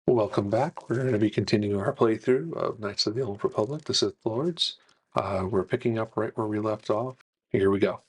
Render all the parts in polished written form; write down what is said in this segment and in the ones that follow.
Welcome back. We're going to be continuing our playthrough of Knights of the Old Republic, the Sith Lords. We're picking up right where we left off. Here we go.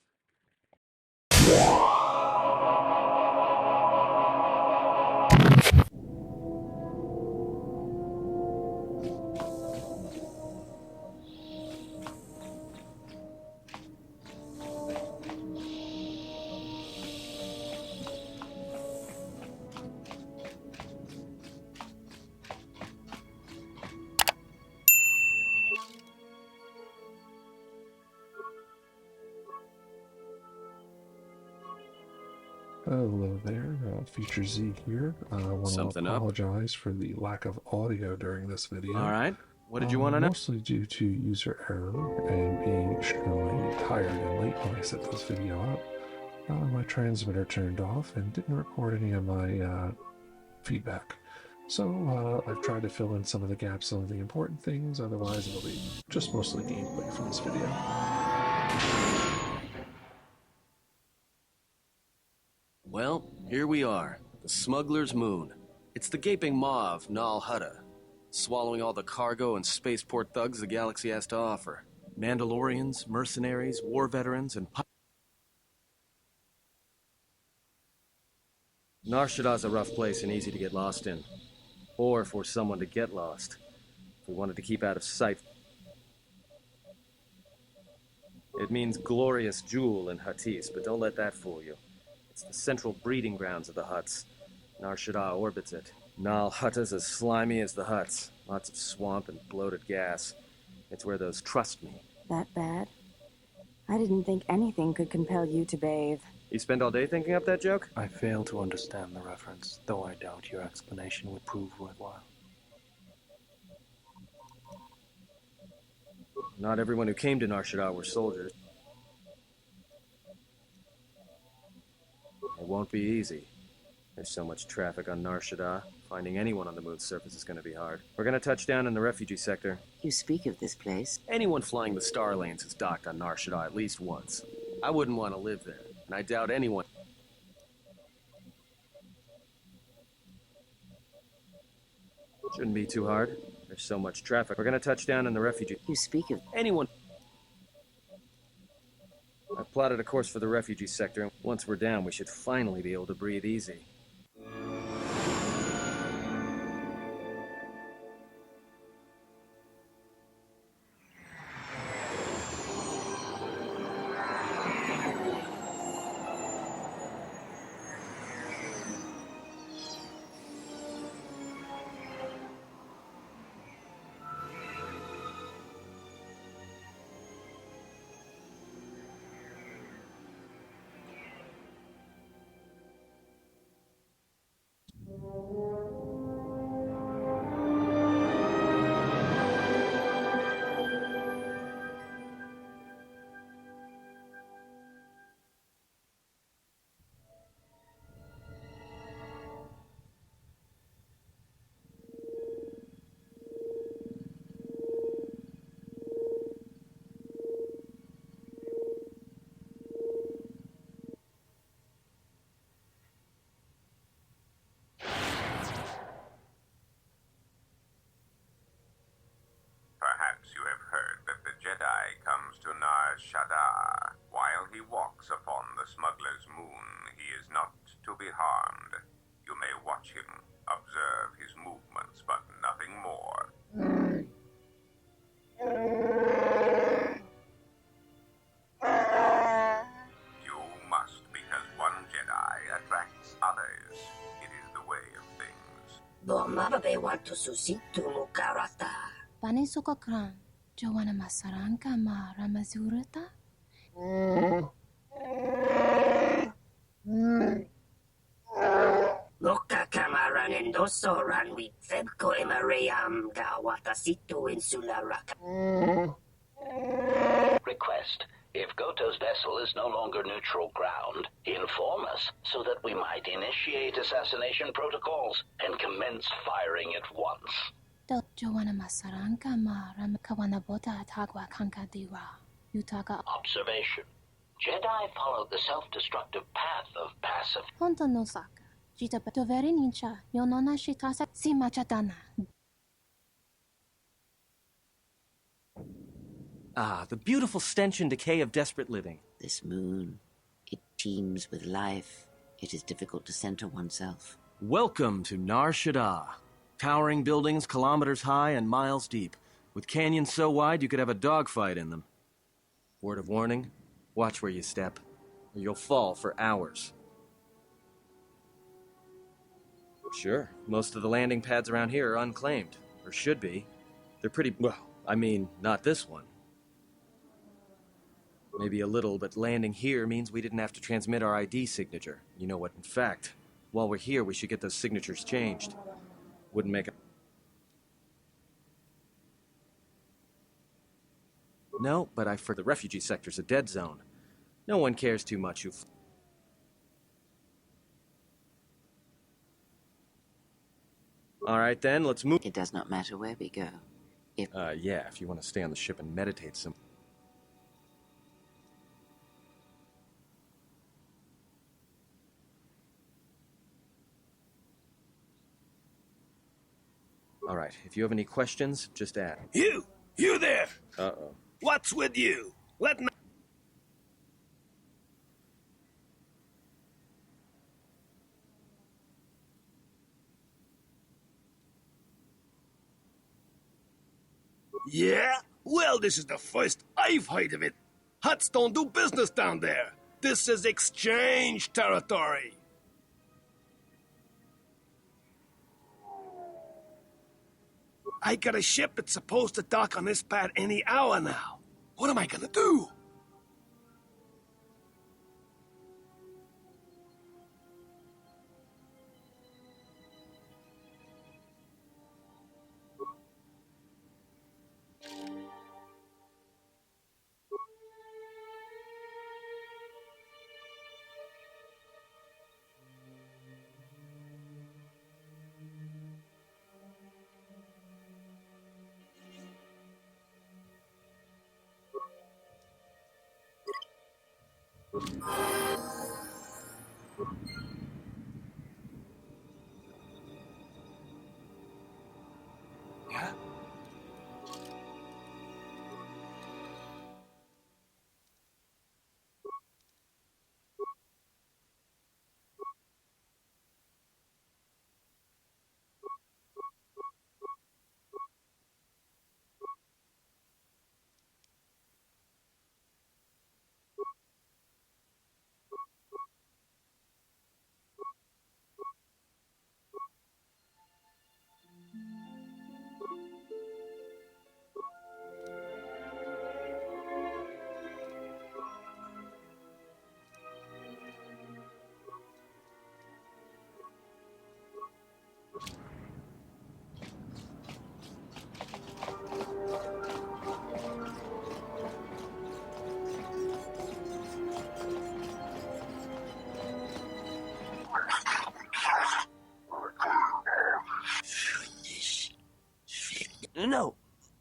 Hello there, Future Z here. I want to apologize for the lack of audio during this video. All right. What did you want to know? Mostly due to user error and being extremely tired and late when I set this video up. My transmitter turned off and didn't record any of my feedback. So I've tried to fill in some of the gaps on the important things, otherwise it'll be just mostly gameplay for this video. Well, here we are, the Smuggler's Moon. It's the gaping maw of Nar Shaddaa, swallowing all the cargo and spaceport thugs the galaxy has to offer. Mandalorians, mercenaries, war veterans, and Nar Shaddaa's a rough place and easy to get lost in. Or for someone to get lost. If we wanted to keep out of sight. It means glorious jewel in Huttese, but don't let that fool you. It's the central breeding grounds of the Hutts. Nar Shaddaa orbits it. Nal Hutta's as slimy as the Hutts. Lots of swamp and bloated gas. It's where those trust me. That bad? I didn't think anything could compel you to bathe. You spend all day thinking up that joke? I fail to understand the reference, though I doubt your explanation would prove worthwhile. Not everyone who came to Nar Shaddaa were soldiers. It won't be easy. There's so much traffic on Nar Shaddaa. Finding anyone on the moon's surface is going to be hard. We're going to touch down in the Refugee Sector. You speak of this place. Anyone flying the Star Lanes has docked on Nar Shaddaa at least once. I wouldn't want to live there, and I doubt anyone... Shouldn't be too hard. There's so much traffic. We're going to touch down in the Refugee... You speak of... Anyone... I've plotted a course for the Refugee Sector. Once we're down, we should finally be able to breathe easy. Perhaps you have heard that the Jedi comes to Nar Shaddaa. While he walks upon the Smuggler's Moon, he is not to be harmed. You may watch him, observe his movements, but nothing more. You must, because one Jedi attracts others. It is the way of things. Bomababe want to susitu lukarata. Panisukakran, Joanna Masaranka ma Ramazurata? Loka kamaran endoso ran with Febko emariam gawata situ insularaka. Request. If Goto's vessel is no longer neutral ground, inform us so that we might initiate assassination protocols and commence firing at once. Joanna Masaranka ma Ramakawanabota Tagwa Kankadiwa. Utaka Observation. Jedi follow the self-destructive path of passive. Honta no Saka. Jita Toveri Nincha, Yonona Shitasa Simachadana. Ah, the beautiful stench and decay of desperate living. This moon, it teems with life. It is difficult to center oneself. Welcome to Nar Shaddaa. Towering buildings kilometers high and miles deep, with canyons so wide you could have a dogfight in them. Word of warning, watch where you step, or you'll fall for hours. Sure, most of the landing pads around here are unclaimed, or should be. They're pretty, well, I mean, not this one. Maybe a little, but landing here means we didn't have to transmit our ID signature. You know what, in fact, while we're here, we should get those signatures changed. Wouldn't make it. No, but for the refugee sector's a dead zone. No one cares too much who... Alright then, let's move... It does not matter where we go. Yeah, if you want to stay on the ship and meditate some... Alright, if you have any questions, just ask. You there! Uh-oh. What's with you? Let me... Yeah? Well, this is the first I've heard of it. Huts don't do business down there. This is exchange territory. I got a ship that's supposed to dock on this pad any hour now. What am I gonna do? Yeah? No,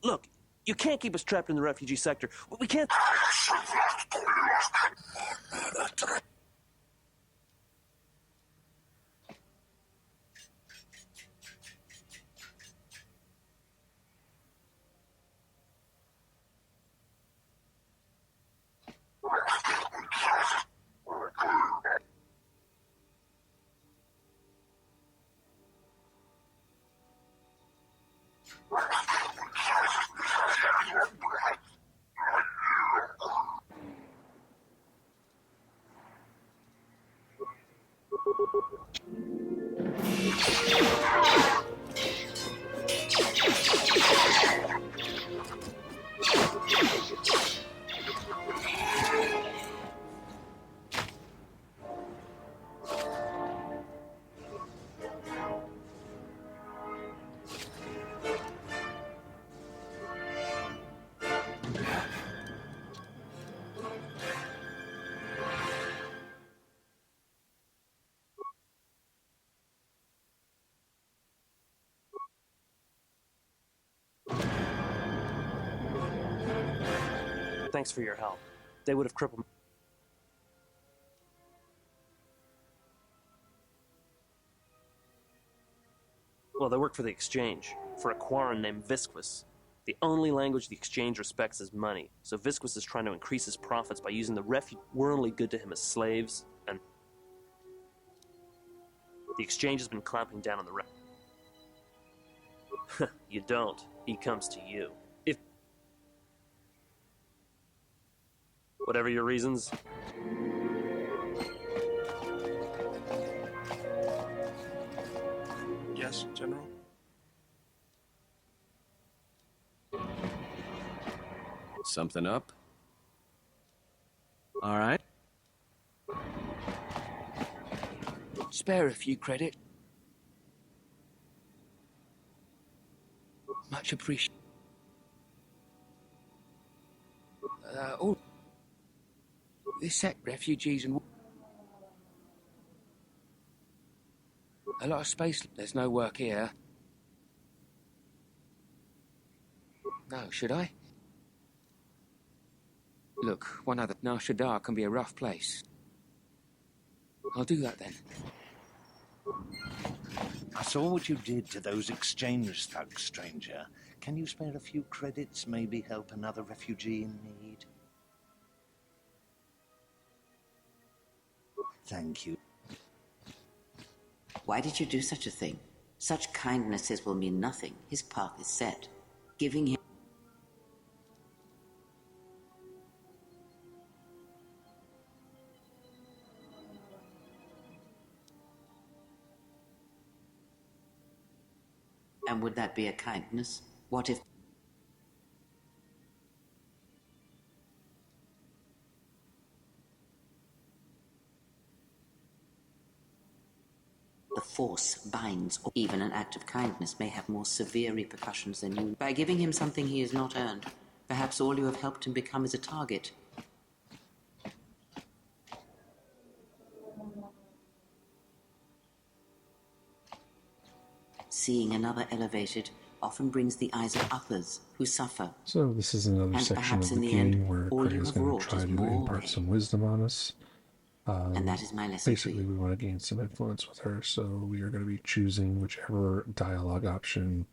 look, you can't keep us trapped in the refugee sector. We can't... Thanks for your help. They would have crippled... Well, they work for the Exchange, for a Quarren named Visquis. The only language the Exchange respects is money, so Visquis is trying to increase his profits by using the we're only good to him as slaves, and the Exchange has been clamping down on the You don't. He comes to you. If... Whatever your reasons... Yes, General? Something up? All right. Spare a few credit. Much appreciated. This sect, refugees and... A lot of space. There's no work here. No, should I? Look, one other. Nar Shaddaa can be a rough place. I'll do that then. I saw what you did to those exchange thugs, stranger. Can you spare a few credits, maybe help another refugee in need? Thank you. Why did you do such a thing? Such kindnesses will mean nothing. His path is set. Giving him... And would that be a kindness? What if... The Force binds, or even an act of kindness may have more severe repercussions than you. By giving him something he has not earned, perhaps all you have helped him become is a target. Seeing another elevated often brings the eyes of others who suffer. So this is another And section of the in the game end, where all Prey you is have going wrought to try is to more impart some wisdom on us. And that is my lesson. Basically, we want to gain some influence with her, so we are going to be choosing whichever dialogue option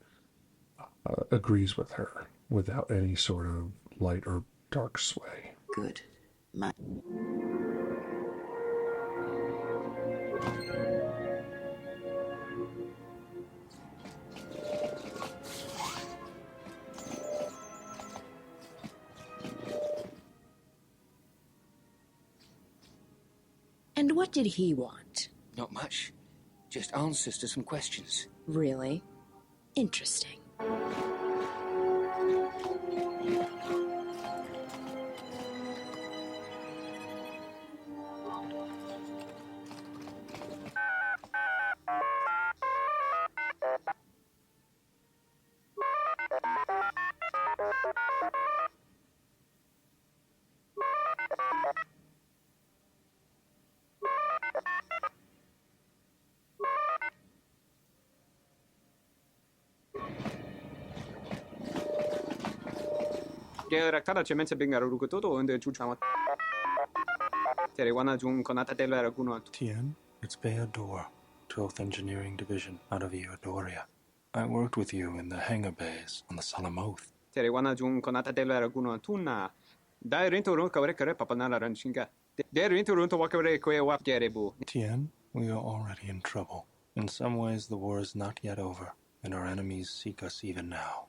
agrees with her, without any sort of light or dark sway. Good. And what did he want? Not much. Just answers to some questions. Really? Interesting. Tien, it's Beador, 12th Engineering Division, out of Eodoria. I worked with you in the hangar bays on the Salamoth. Tien, we are already in trouble. In some ways, the war is not yet over, and our enemies seek us even now.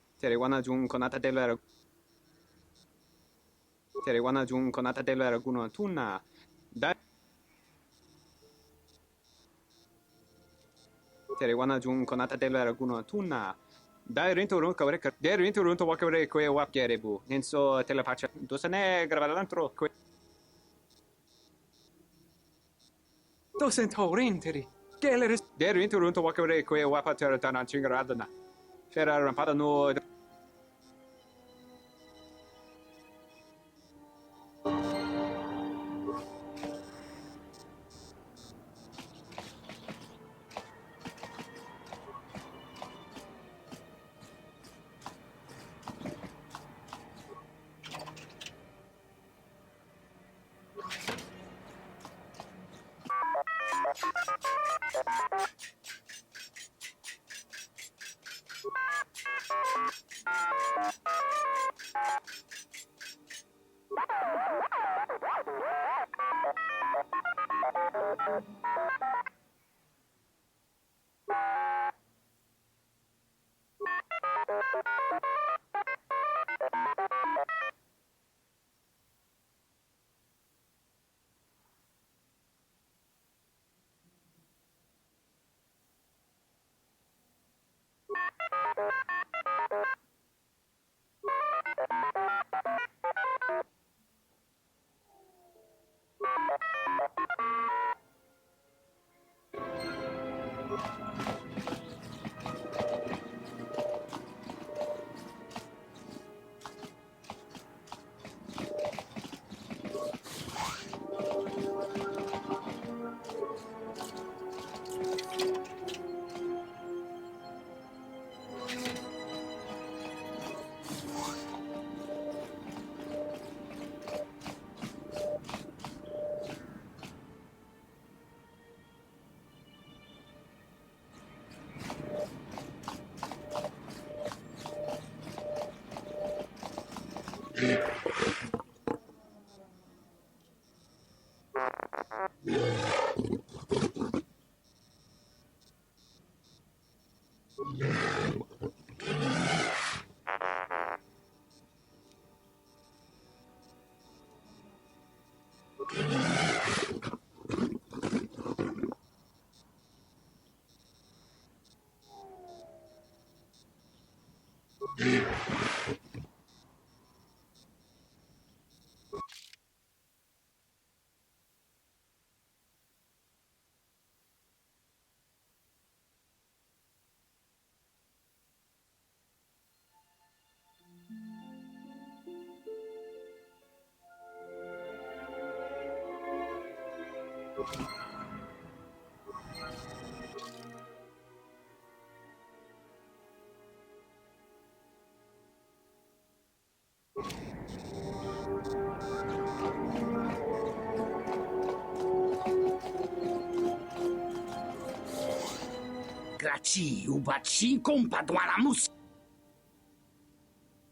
Graci, ubaci, compadwana mus.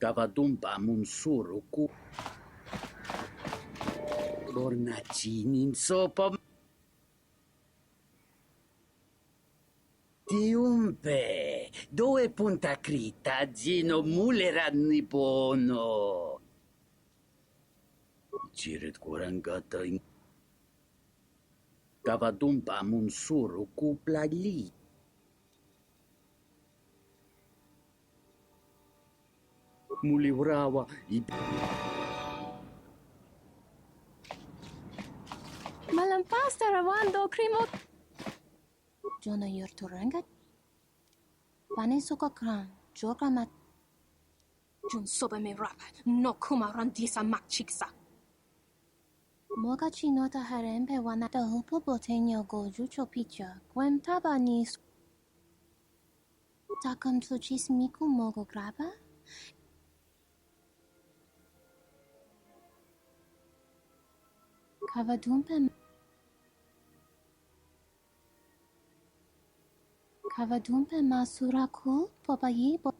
Gavadumba munsuruku. Lornaci ninsopa. Tiumpe, due punta crita, gino muleranni bono. Ciret kurangata in. Gavadumba munsuruku plagli. Muliwrawa Malampas tarawando krimo. Jono yurturanga. Pane suka kran. Joka mat. Jun soba me rapa. No kuma randisa makchiksa. Moga chinota harempe wana da hupo boteño gojucho picha. Gwem taba nis. Takam tuchis miku mogo graba. Kavadumpe masuraku popayi bo.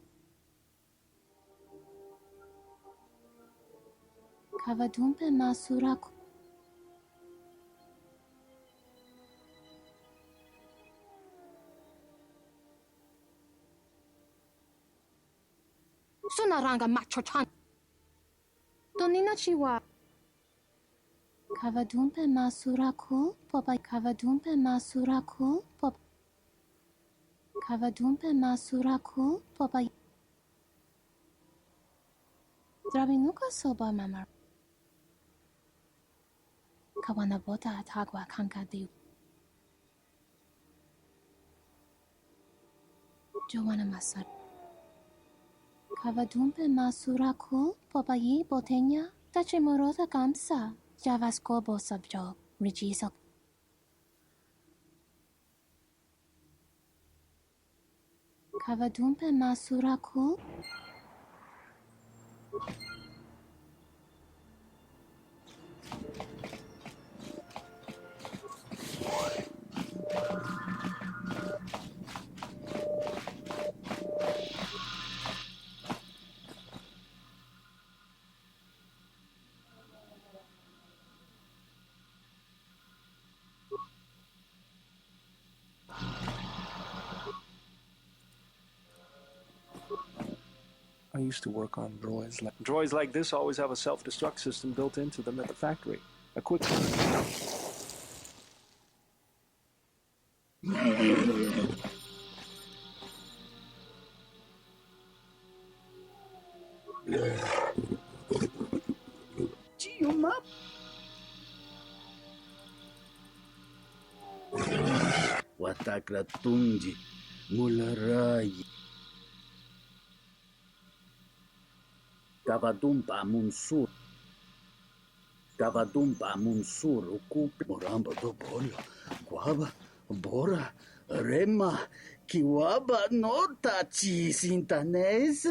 Kavadumpe masuraku. Sunaranga macho chan. Donina chiwa. Kavadumpe masuraku popa. Kavadumpe masuraku pop. Kavadumpe masuraku popa. Drabinuka soba mama. Kawanabota atagwa kankadiu. Joanna Masar. Kavadumpe masuraku popayi botenya. Tachimurota kamsa. Javaskobo subjob. Rijiso. Kavadumpe masuraku. I used to work on droids. Droids like this always have a self-destruct system built into them at the factory. A quick... Tiuma. Watakratunji. Mularai. Kavadumpa munsur. Kavadumpa munsur. Moramba do bolo. Guava. Bora. Rema. Kiwaba nota chi sintanes.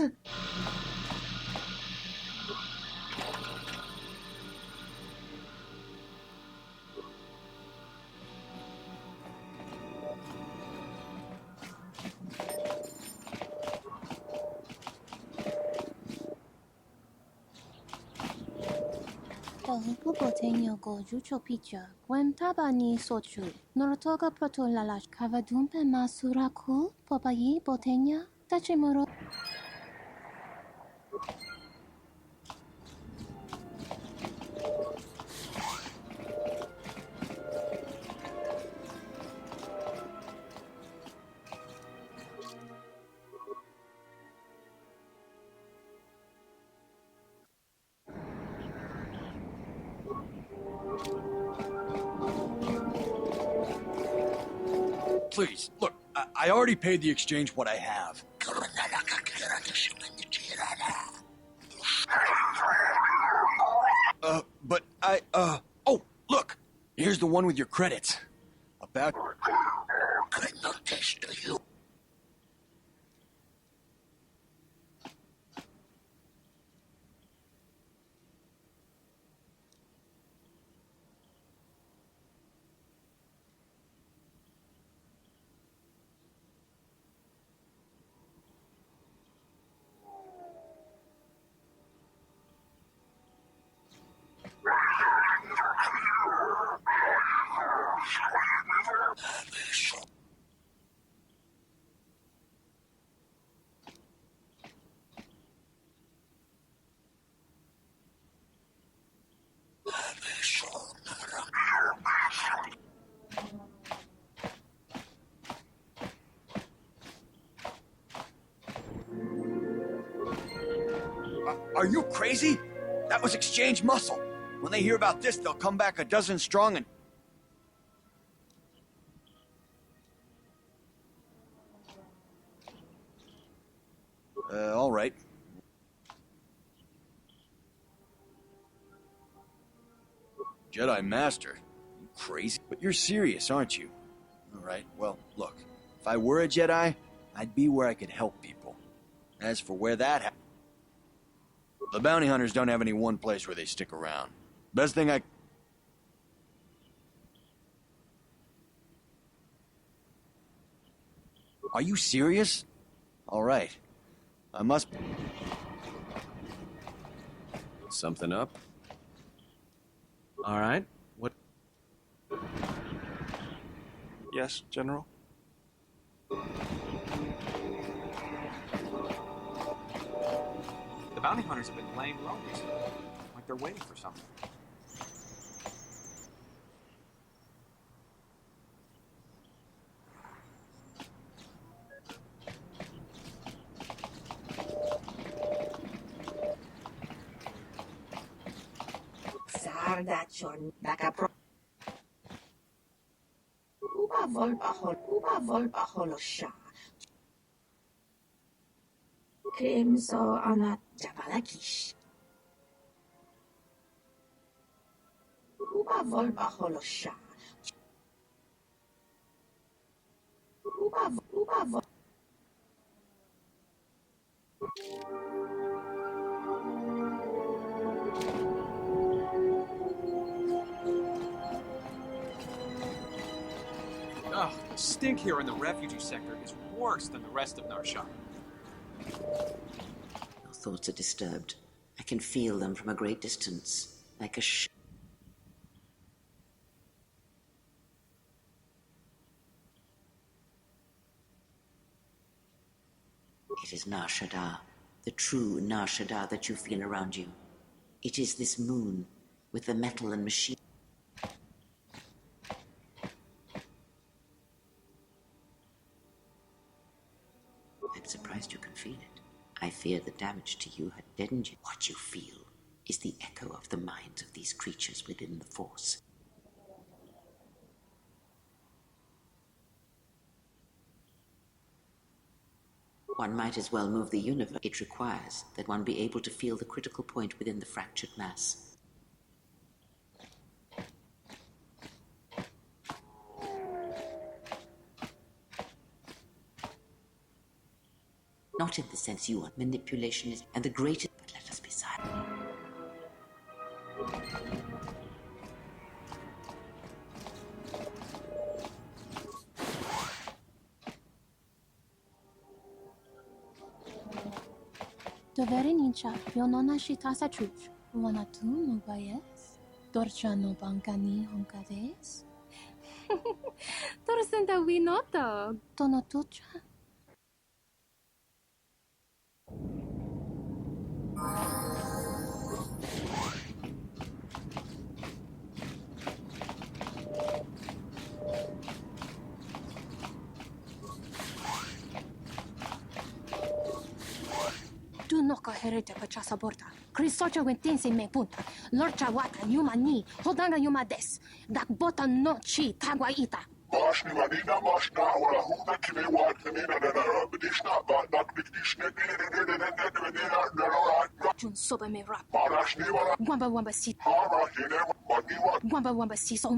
Tahupu botenyo go jucho picha. Gwem tabani sochu. Norotoga protolalash. Kavadumpe masuraku. Popayi botenya. Tachimoro. Please, look, I already paid the exchange what I have. Oh, look! Here's the one with your credits. About... Are you crazy? That was exchange muscle. When they hear about this, they'll come back a dozen strong and... all right. Jedi Master? You crazy? But you're serious, aren't you? All right, well, look. If I were a Jedi, I'd be where I could help people. As for where that happens... The bounty hunters don't have any one place where they stick around. Best thing I... Are you serious? All right. I must... Something up? All right. What? Yes, General? The bounty hunters have been laying low recently, like they're waiting for something. Sardachon Bakapro Uba Volpa Holosha Krimso Anat Japalakish Uba Volpa Holosha Uba Vol Ugh, the stink here in the refugee sector is worse than the rest of Nar Shaddaa. Your thoughts are disturbed. I can feel them from a great distance, like a It is Nar Shaddaa, the true Nar Shaddaa that you feel around you. It is this moon with the metal and machine. I'm surprised you can feel it. I fear the damage to you had deadened you. What you feel is the echo of the minds of these creatures within the Force. One might as well move the universe. It requires that one be able to feel the critical point within the fractured mass. Not in the sense you want. Manipulation is, and the greatest, but let us be silent. Doverenicha, Yonona Shitasa Chuch, Wanatu Mubayes, Dorcha no Bankani Honkades. Torsenta Winoto. Tonotucha. Du noka herete pachasa borta. Krisocha wentense me punta. Lorcha wata yuma ni. Hodanga yuma des. Dak bota no chi tagwa ita. Jun soba me rap. Wamba wamba si. Wamba wamba si so.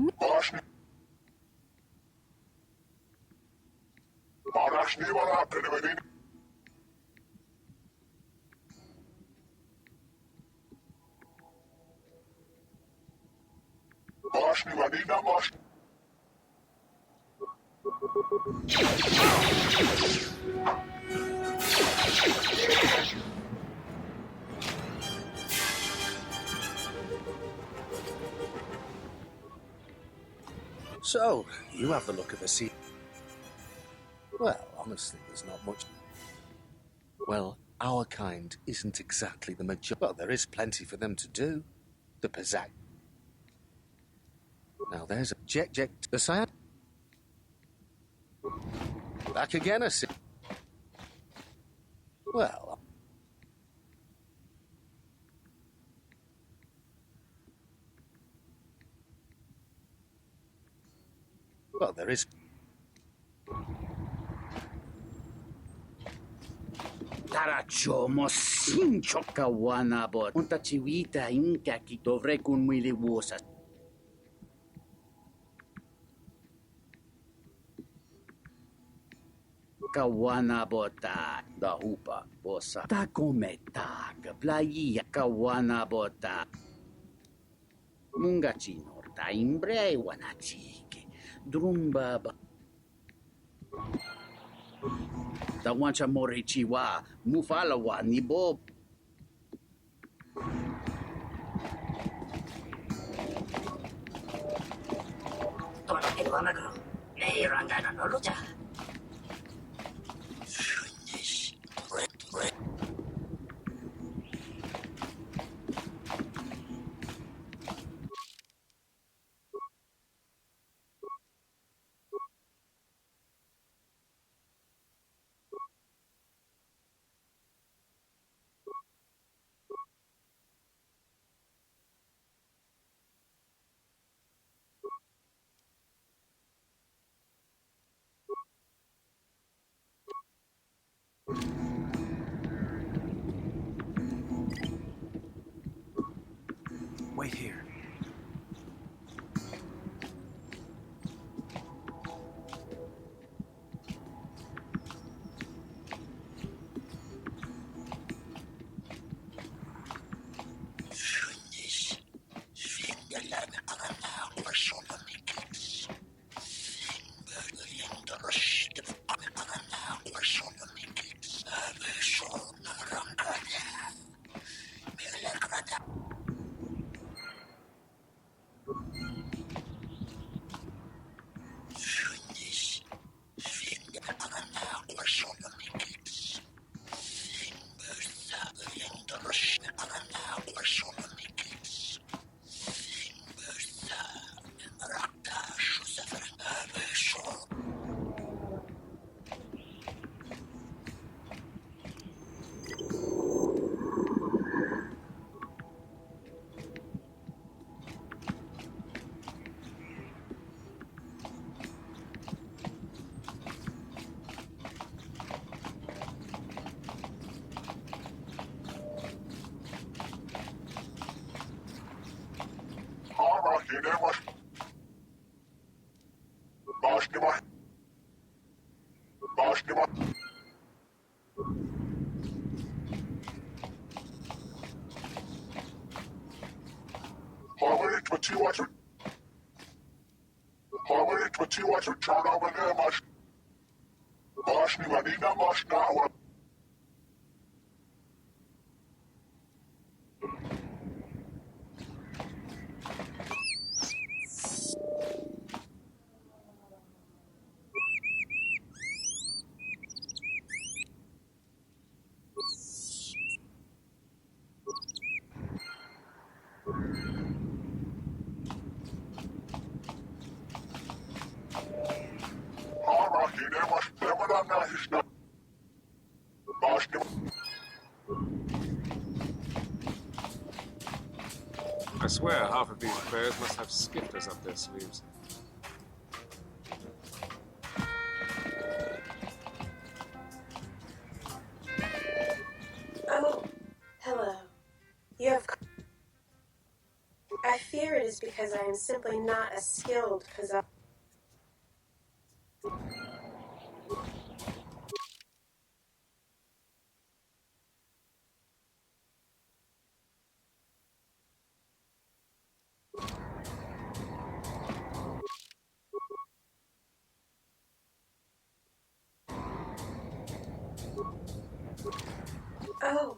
So, you have the look of a sea. Well, honestly, there's not much. Well, our kind isn't exactly the majority. Well, there is plenty for them to do. The Pazak. Now there's a Jek the side. Back again, I see. Well. Well, there is. Tarachomo sincho kawana bot. Unta chiwita inka ki dovre kun mwili wosa. Kawana bota da hupa bosa. Ta kometa playa kawana bota. Munga chino ta imbre wanachike. Drumba ba. Da wancha morichiwa mufala wa ni bob. Tono Edwamagro. Nei rangana no lucha. I swear half of these bears must have skifters up their sleeves. Oh, hello. You have... I fear it is because I am simply not a skilled possessor. Oh.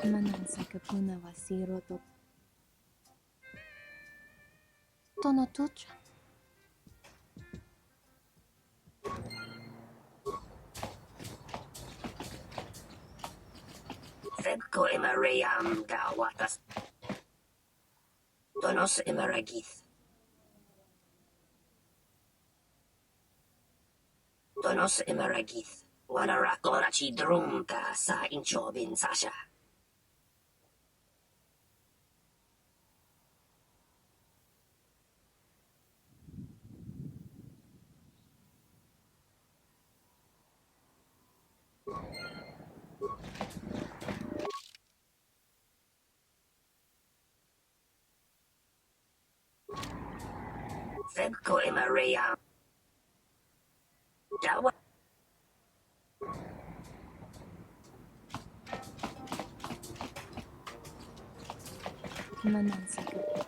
Manan sa kapuna wasiro to. Tono tucha. Fedko imarayam gawatas. Donos imaragith. Donos imaragith. Wanarakora chi drumka sa inchobin sasha. Fedko imarayam. Dawa. Manan sa kapuna.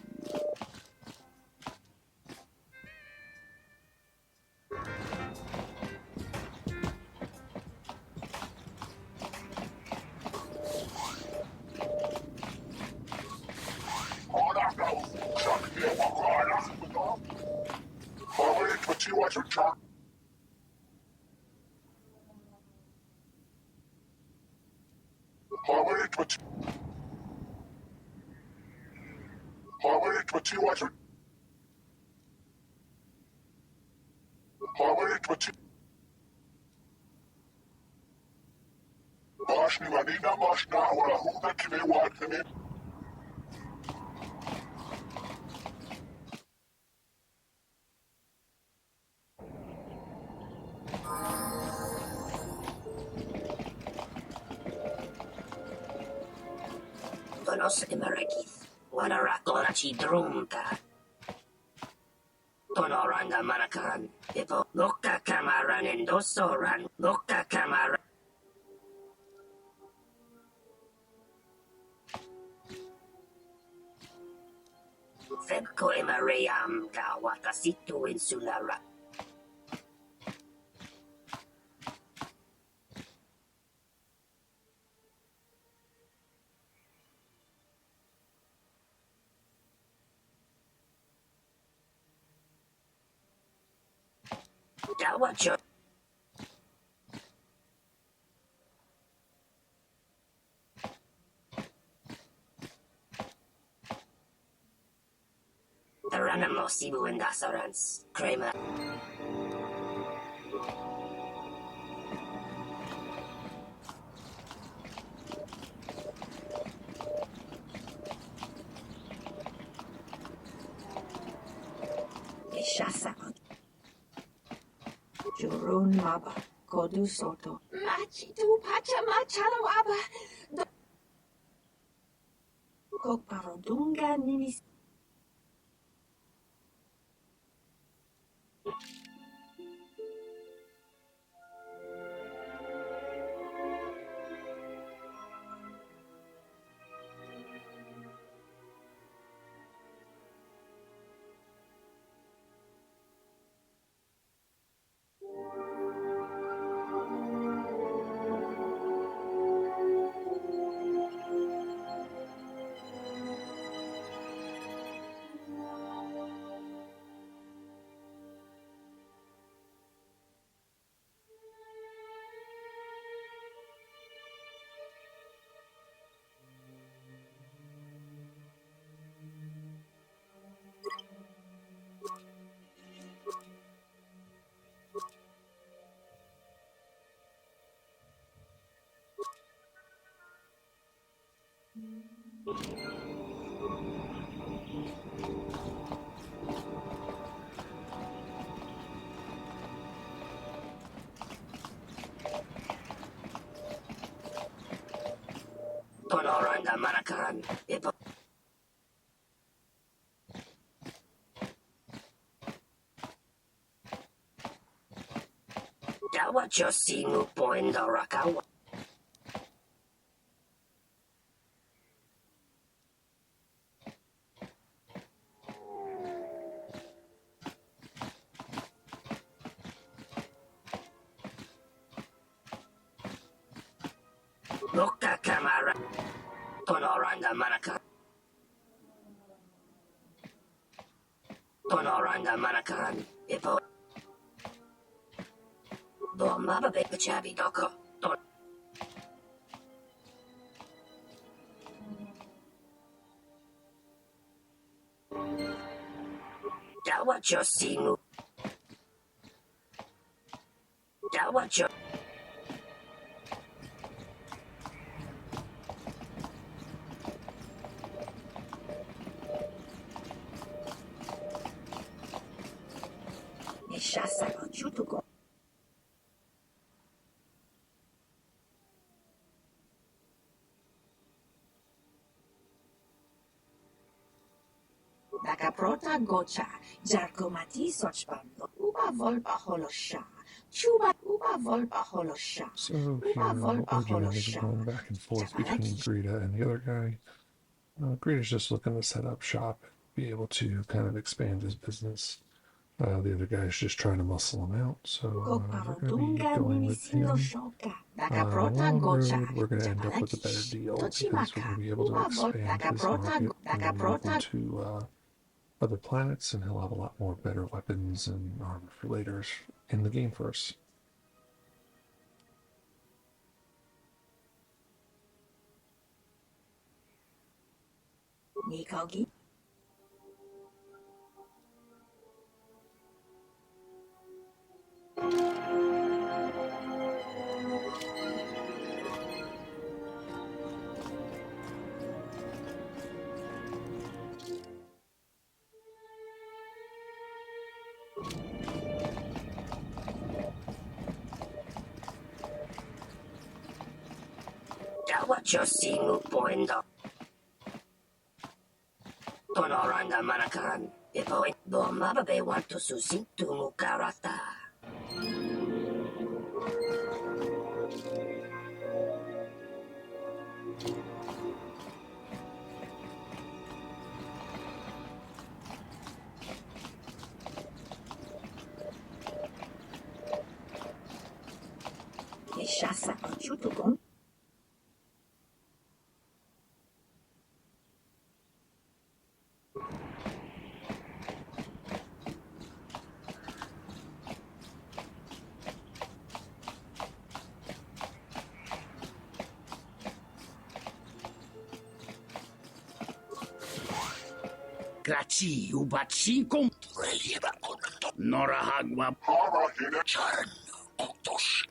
Tonos Imarakith, Wanarakorachi Drumka. Tonoranda Manakan, Ipo, Loka Kamaran Endosoran, Loka Kamaran. Febko Imaream, Gawatasitu Insulara. Dawacho. Taranamo Sibu and Dasarans, Kramer. Ishasa. Jurun Maba, Kodu Soto. Machitu Pachamachalo Aba. Koparodunga Nimis. Tonoranda Manakan, Ipo. Dawacho Sinu Poindorakawa. Loka Kamara. Tonoranda Manakan. Tonoranda Manakan, Ipo. Bomba Bechabi Doko. Dawacho Sinu. Dawacho. Ishasa Chutuko. Dakaprota Gocha, Jarkomati Sochbando, Uba Volpa Holosha, Chuba Uba Volpa Holosha, So here, Uba what Volpa we're doing is Holosha. we're going back and forth between Greta and the other guy. Greta's just looking to set up shop, be able to kind of expand his business. The other guy's just trying to muscle him out, so we're going to be going with him. On the long road, we're going to end up with a better deal because we're going to be able to expand his market and be able to other planets, and he'll have a lot more better weapons and armor for later in the game for us. Nikogi? Dawacho singu poendo. Tonoranda manakan. Ipo bo mababe want to susintu mukarata. Ishasa kuchutukun. Grazie, ubat sinkum. Relieva con Norahagwa. Charn. Kotos.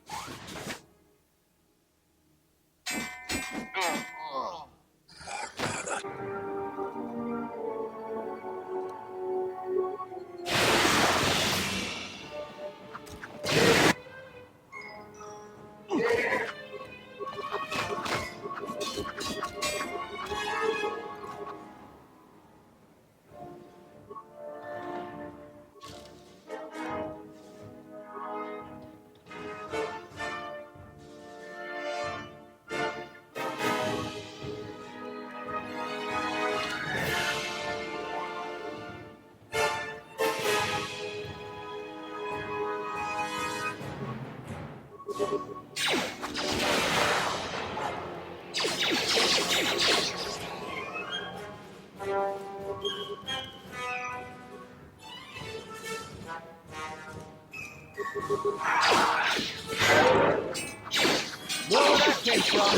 Where that came from?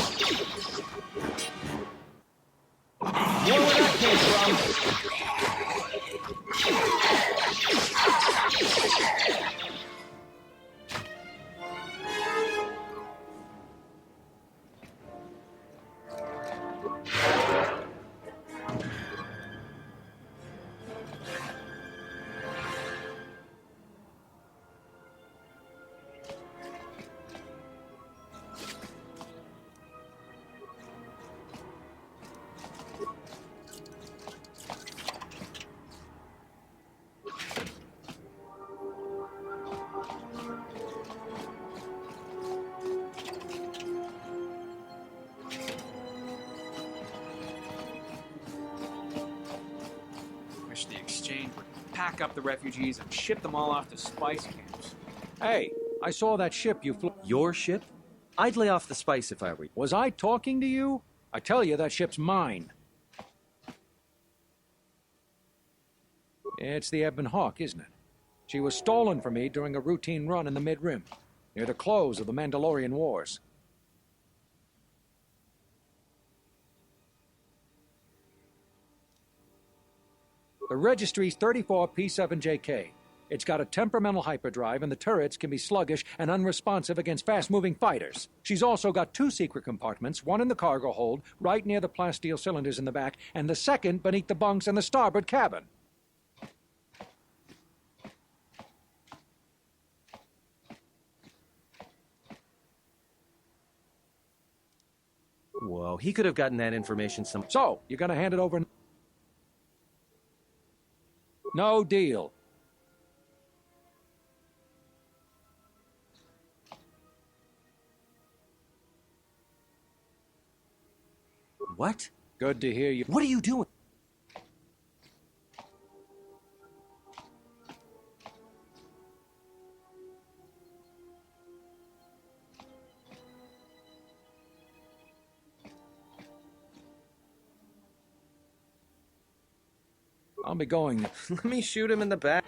Where that came from? Wish the exchange would pack up the refugees and ship them all off to spice camps. Hey, I saw that ship you flew. Your ship? I'd lay off the spice if I were you. Was I talking to you? I tell you, that ship's mine. It's the Ebon Hawk, isn't it? She was stolen from me during a routine run in the Mid-Rim, near the close of the Mandalorian Wars. The registry's 34P7JK. It's got a temperamental hyperdrive, and the turrets can be sluggish and unresponsive against fast-moving fighters. She's also got 2 secret compartments, one in the cargo hold, right near the plasteel cylinders in the back, and the second beneath the bunks in the starboard cabin. Whoa, he could have gotten that information So, you're gonna hand it over? No deal. What? Good to hear you. What are you doing? I'll be going. Let me shoot him in the back.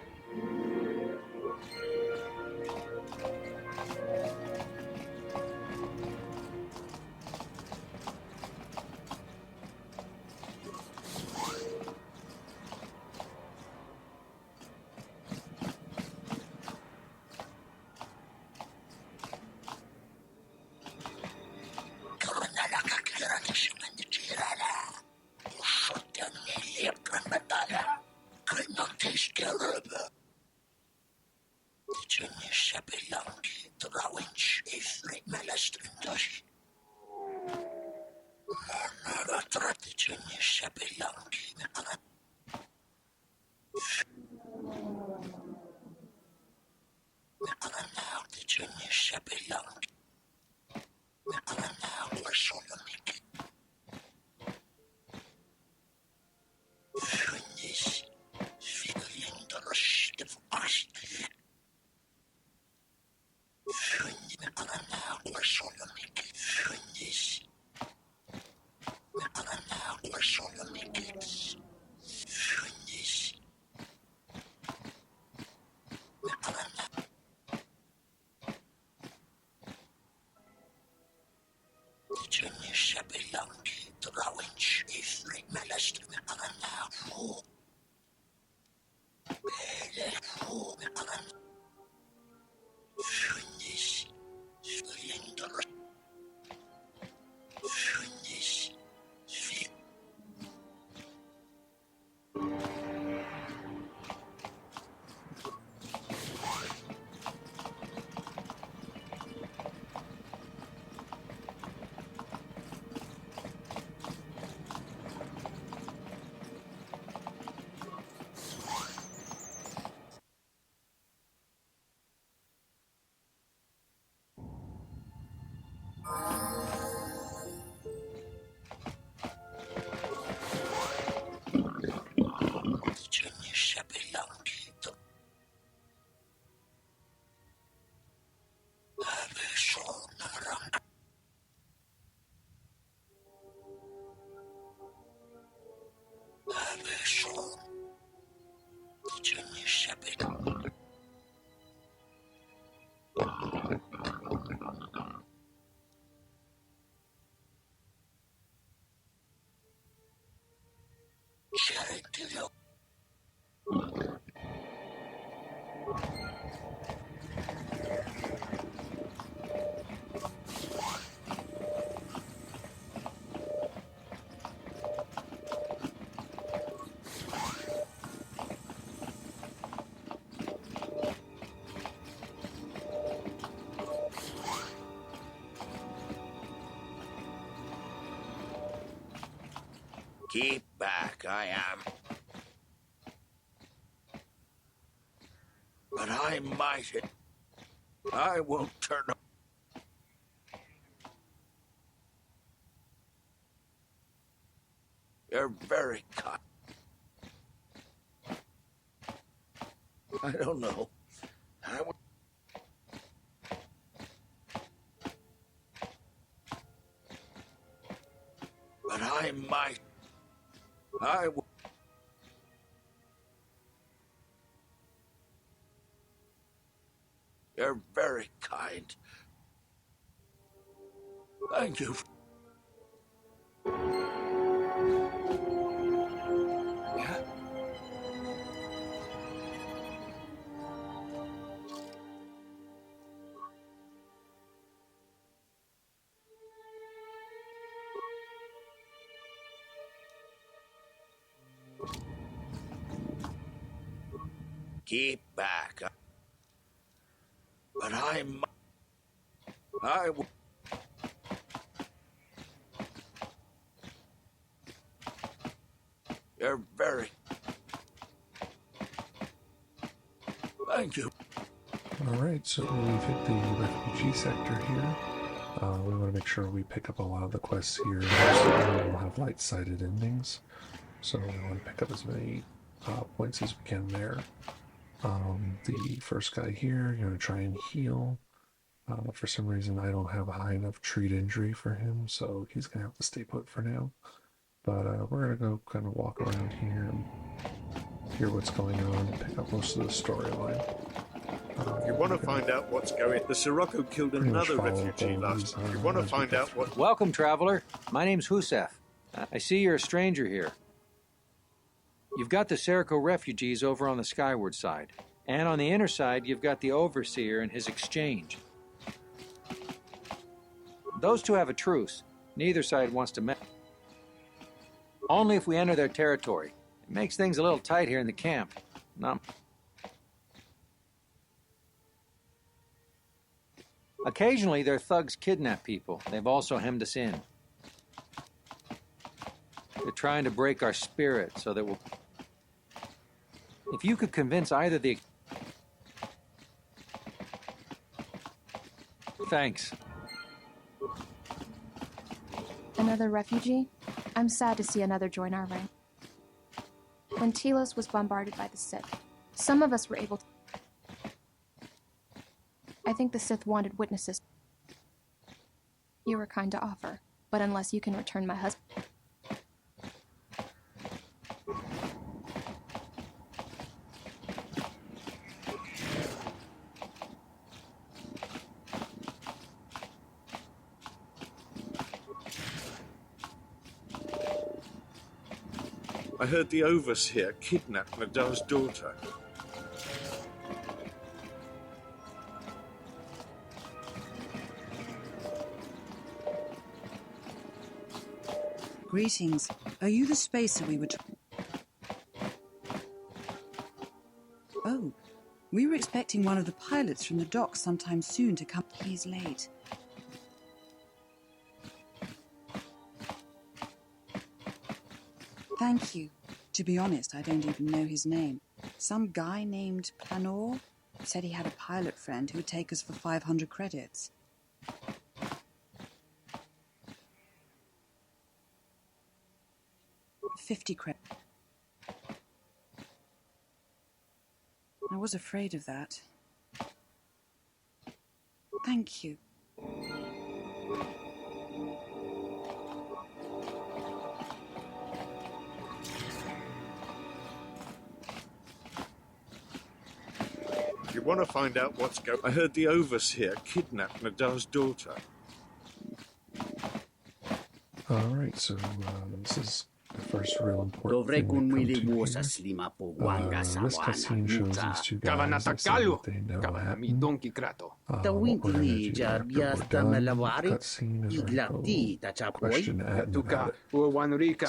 Keep back, I am. But I might. I won't turn up. You're very kind. I don't know. I would. But I might. I will. You're very kind. Thank you. Yeah. Keep back. But I will. You're very. Thank you. All right, so we've hit the refugee sector here. We want to make sure we pick up a lot of the quests here. Most of them will have light-sided endings, so we want to pick up as many points as we can there. The first guy here, you're going to try and heal. For some reason, I don't have a high enough treat injury for him, so he's going to have to stay put for now. But we're going to go kind of walk around here and hear what's going on and pick up most of the storyline. If you want to find out what's going, the Sirocco killed another refugee last. If you want to find out what. Welcome, traveler. My name's Husef. I see you're a stranger here. You've got the Sirocco refugees over on the skyward side, and on the inner side, you've got the Overseer and his exchange. Those two have a truce. Neither side wants to mess. Only if we enter their territory. It makes things a little tight here in the camp. Occasionally, their thugs kidnap people. They've also hemmed us in. They're trying to break our spirit so that we'll... If you could convince either the... Thanks. Another refugee? I'm sad to see another join our rank. When Telos was bombarded by the Sith, some of us were able to... I think the Sith wanted witnesses. You were kind to offer, but unless you can return my husband... I heard the Overseer kidnapped Nadal's daughter. Greetings. Are you the spacer we were Oh, we were expecting one of the pilots from the dock sometime soon to come. He's late. Thank you. To be honest, I don't even know his name. Some guy named Planor said he had a pilot friend who would take us for 500 credits. $50 credits. I was afraid of that. Thank you. If you want to find out what's going, I heard the Overseer kidnapped Nadal's daughter. Alright, so this is the first real important thing we come to here. This cutscene shows these two guys that say that they know Atton. What we're going to do after we're done, the cutscene is where we go question Atton about it. This is going to lead to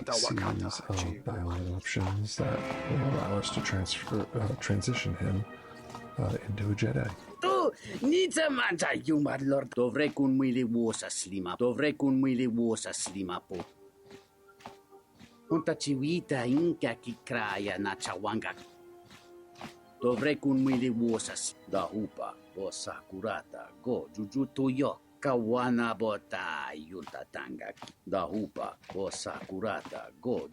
a series of dialogue options that will allow us to transition him into a Jedi. Nita manta yuma lord dovrei kun mwili wosa slima po. Unta chiwita inka kikraya na chawanga. Dovrei kun mwili wosa da upa bosa kurata go jujutu yo kawana bota yunta tanga da upa bosa kurata go.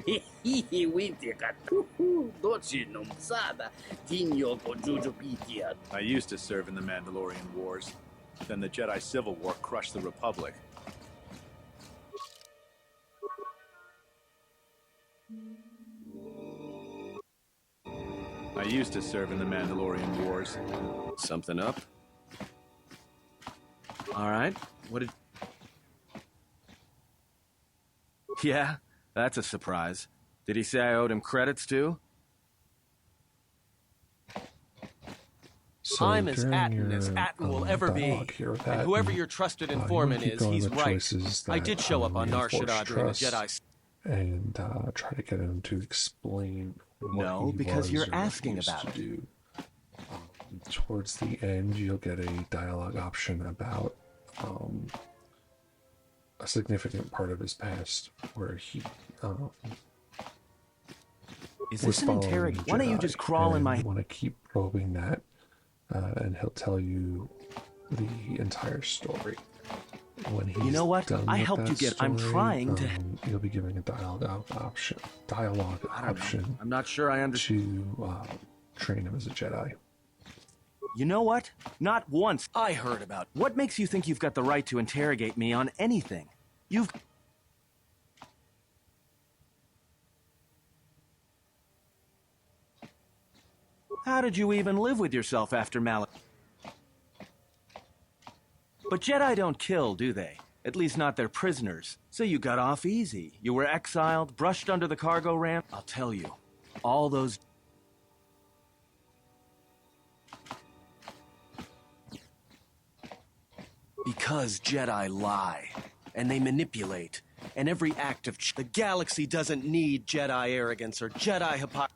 I used to serve in the Mandalorian Wars. Then the Jedi Civil War crushed the Republic. I used to serve in the Mandalorian Wars. Something up? All right. What did... Yeah? That's a surprise. Did he say I owed him credits, too? So I'm as Atton as Atton will ever be. And whoever your trusted informant is, he's right. I did show up on Nar Shaddaa during the Jedi... And try to get him to explain what he because was you're or asking what he about used to do. Towards the end, you'll get a dialogue option about a significant part of his past where he Is was this an following interrogation? the Why don't you Jedi, just crawl in and my... you want to keep probing that, and he'll tell you the entire story. When he's You know what? done I with helped that you get... I'm story, trying to... You'll be giving a dialogue option. I'm not sure I understand. To train him as a Jedi. You know what? Not once I heard about... What makes you think you've got the right to interrogate me on anything? You've... How did you even live with yourself after Malak? But Jedi don't kill, do they? At least not their prisoners. So you got off easy. You were exiled, brushed under the cargo ramp. I'll tell you, all those... Because Jedi lie, and they manipulate, and every act of... The galaxy doesn't need Jedi arrogance or Jedi hypocrisy.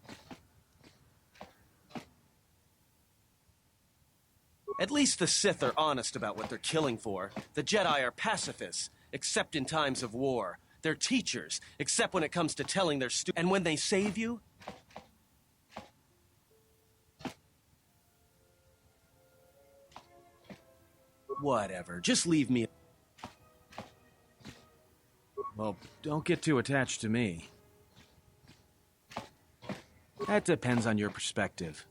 At least the Sith are honest about what they're killing for. The Jedi are pacifists, except in times of war. They're teachers, except when it comes to telling their students. And when they save you... Whatever, just leave me... Well, don't get too attached to me. That depends on your perspective.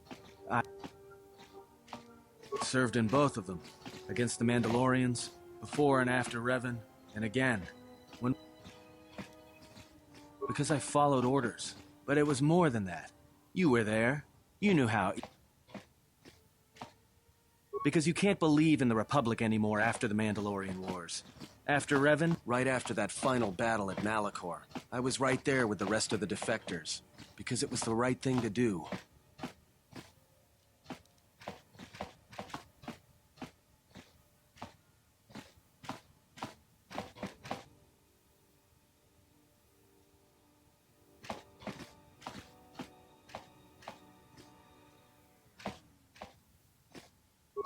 I served in both of them. Against the Mandalorians, before and after Revan, and again, when... Because I followed orders. But it was more than that. You were there. You knew how... Because you can't believe in the Republic anymore after the Mandalorian Wars. After Revan, right after that final battle at Malachor, I was right there with the rest of the defectors. Because it was the right thing to do.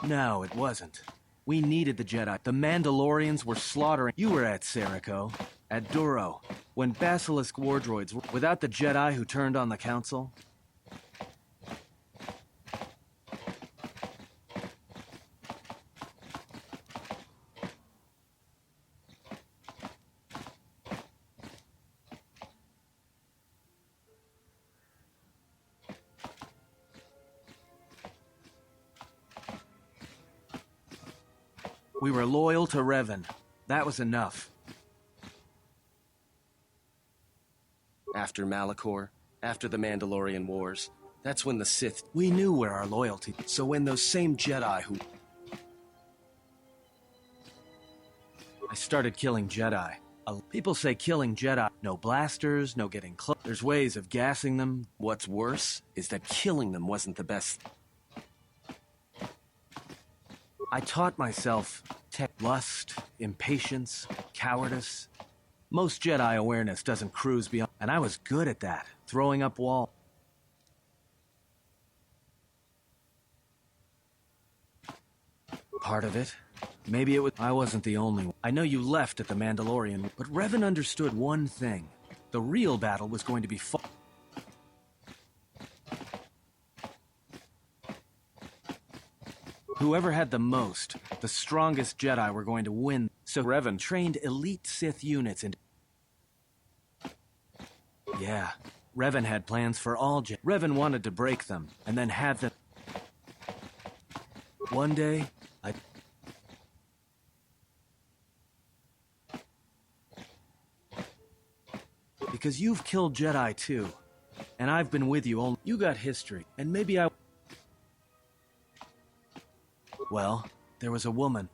No, it wasn't. We needed the Jedi. The Mandalorians were slaughtering... You were at Serico, at Duro, when Basilisk war droids were... Without the Jedi who turned on the Council... We were loyal to Revan. That was enough. After Malachor, after the Mandalorian Wars, that's when the Sith... We knew where our loyalty... So when those same Jedi who... I started killing Jedi. People say killing Jedi... No blasters, no getting close. There's ways of gassing them. What's worse is that killing them wasn't the best... I taught myself lust, impatience, cowardice. Most Jedi awareness doesn't cruise beyond... And I was good at that, throwing up walls. Part of it. Maybe it was... I wasn't the only one. I know you left at the Mandalorian, but Revan understood one thing. The real battle was going to be fought. Whoever had the most, the strongest Jedi were going to win. So Revan trained elite Sith units and... Yeah, Revan had plans for all Jedi. Revan wanted to break them, and then have them... One day, Because you've killed Jedi too, and I've been with you all... You got history, and maybe I... Well, there was a woman.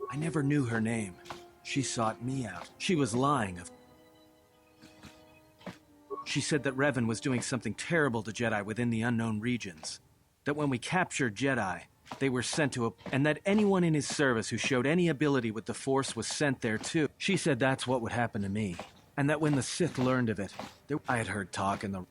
I never knew her name. She sought me out. She was lying. She said that Revan was doing something terrible to Jedi within the unknown regions. That when we captured Jedi, they were sent to a... And that anyone in his service who showed any ability with the Force was sent there too. She said that's what would happen to me. And that when the Sith learned of it, I had heard talk in the...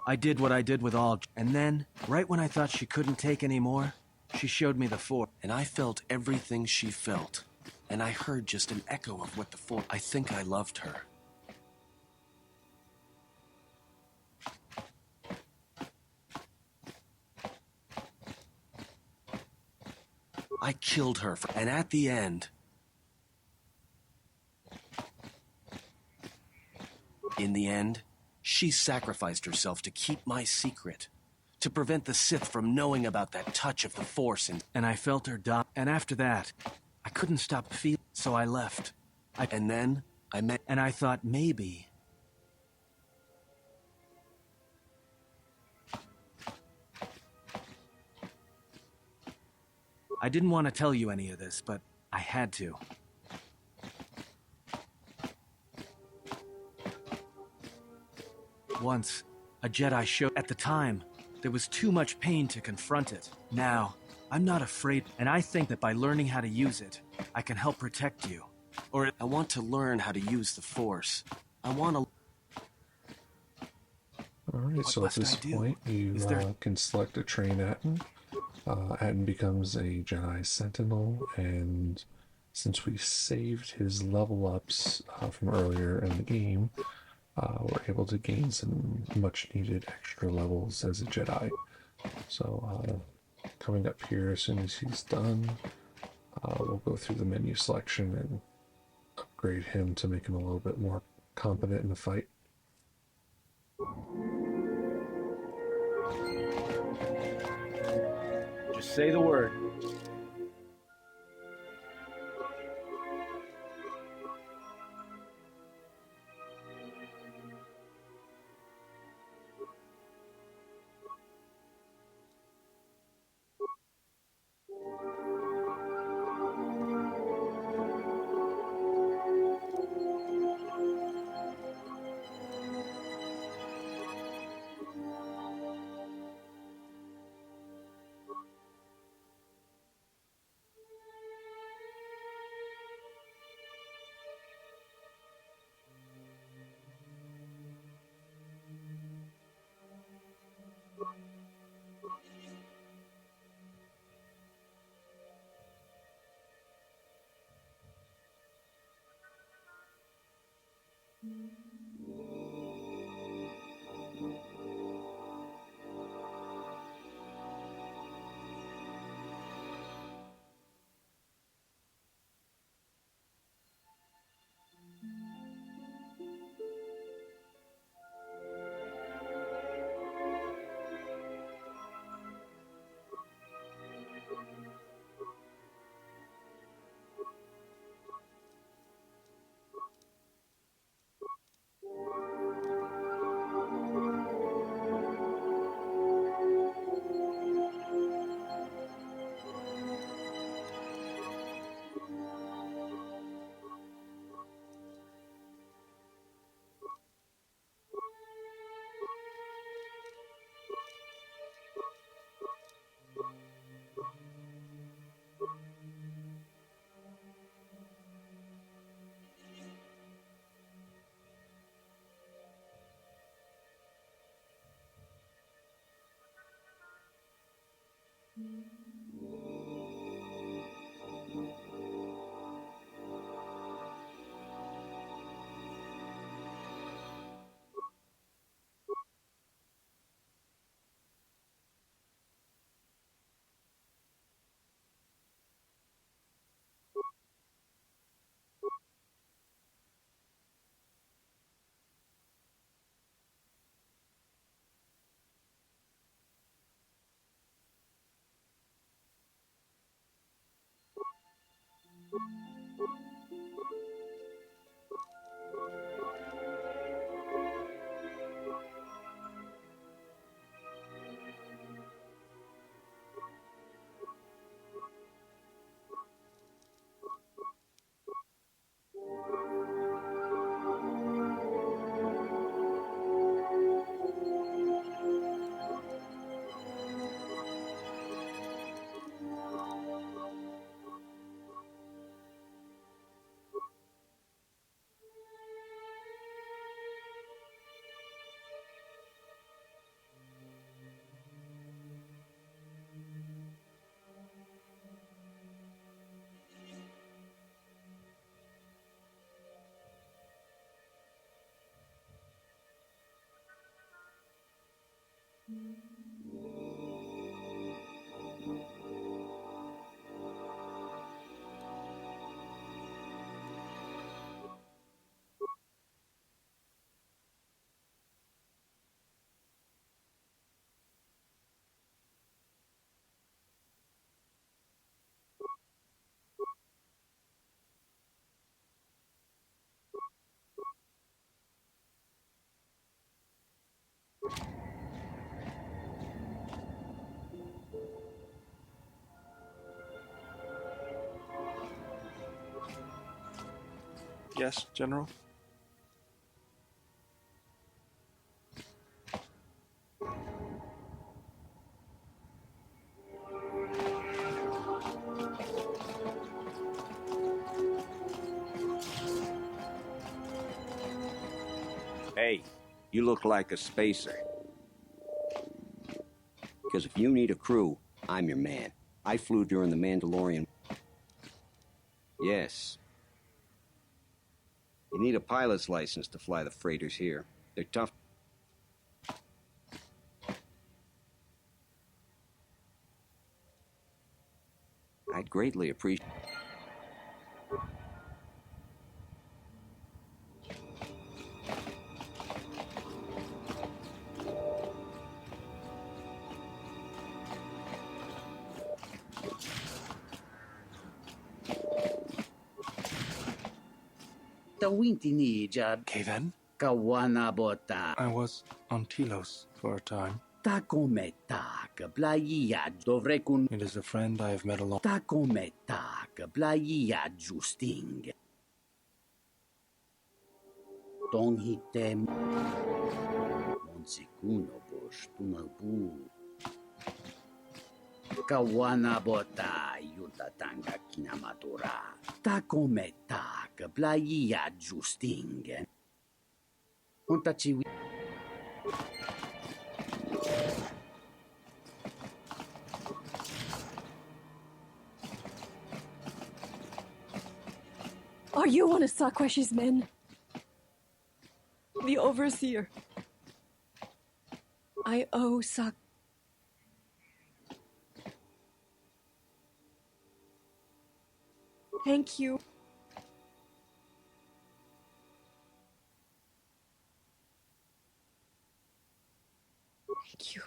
I did what I did with all... And then, right when I thought she couldn't take any more, she showed me the Force. And I felt everything she felt. And I heard just an echo of what the Force... I think I loved her. I killed her for... And at the end... In the end, she sacrificed herself to keep my secret. to prevent the Sith from knowing about that touch of the Force, and I felt her die. And after that, I couldn't stop feeling, so I left. And then I met, and I thought maybe. I didn't want to tell you any of this, but I had to. Once, a Jedi showed. At the time, there was too much pain to confront it. Now, I'm not afraid, and I think that by learning how to use it, I can help protect you. Or I want to learn how to use the Force. I want to... Alright, so at this point, you can select a train Atton. Atton becomes a Jedi Sentinel, and since we saved his level ups from earlier in the game, we're able to gain some much needed extra levels as a Jedi. So coming up here as soon as he's done, we'll go through the menu selection and upgrade him to make him a little bit more competent in the fight. Just say the word. Yes, General? Hey, you look like a spacer. Because if you need a crew, I'm your man. I flew during the Mandalorian. Yes. You need a pilot's license to fly the freighters here. They're tough. I'd greatly appreciate... Kaven? Kawana bota. I was on Telos for a time. Takometa kablaia dovrekun. It is a friend I have met along. Takometa kablaia justing. Tong hitem. Monsikuno bosh tunabu. Kawana bota yutatanga kinamatura. Takometa kablaia justing. Untachi. Are you one of Sakweshi's men? The overseer. I owe Sak... Thank you. Thank you.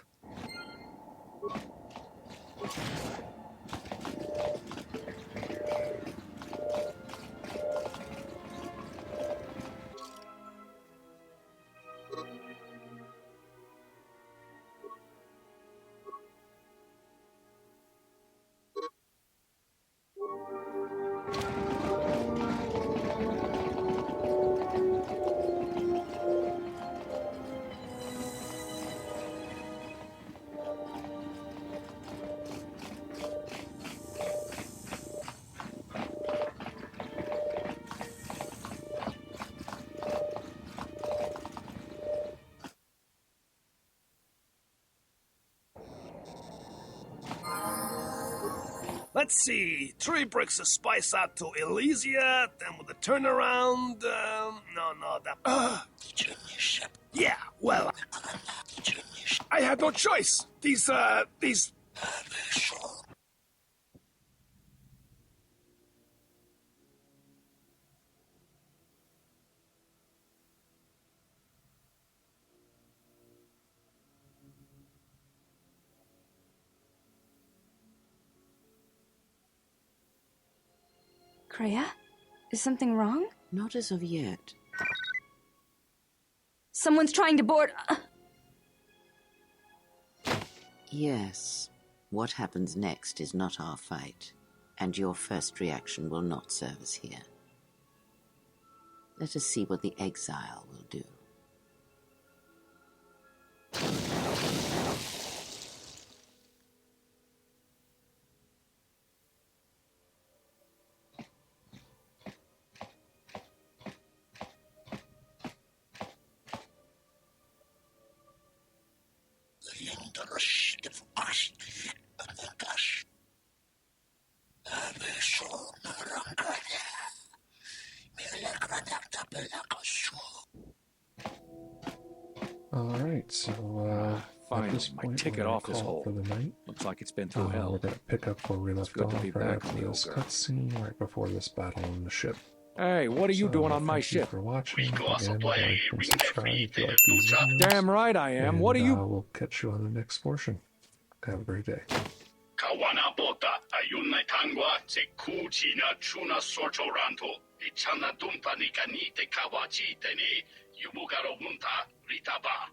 Let's see. 3 bricks of spice out to Elysia, then with a turnaround. No, that. Yeah, well. I had no choice. These. Kreia? Is something wrong? Not as of yet. Someone's trying to board... Yes. What happens next is not our fight, and your first reaction will not serve us here. Let us see what the exile will do. Alright, so Finally, at this my point, ticket we're gonna off this call hole. for the night. Looks like it's been through hell. We're going to pick up where we left good to off be right back after in the this ogre. cutscene, right before this battle on the ship. Hey, what are you doing on my thank you ship? for watching. Again, like and subscribe if you like these videos. Damn right I am. And, What are you... We'll catch you on the next portion. Have a great day. Kawana bota ayunai tangwa se kuchina chuna sorchoranto ichana dumpa ni kanite kawachi teni yumugaro munta ritaba.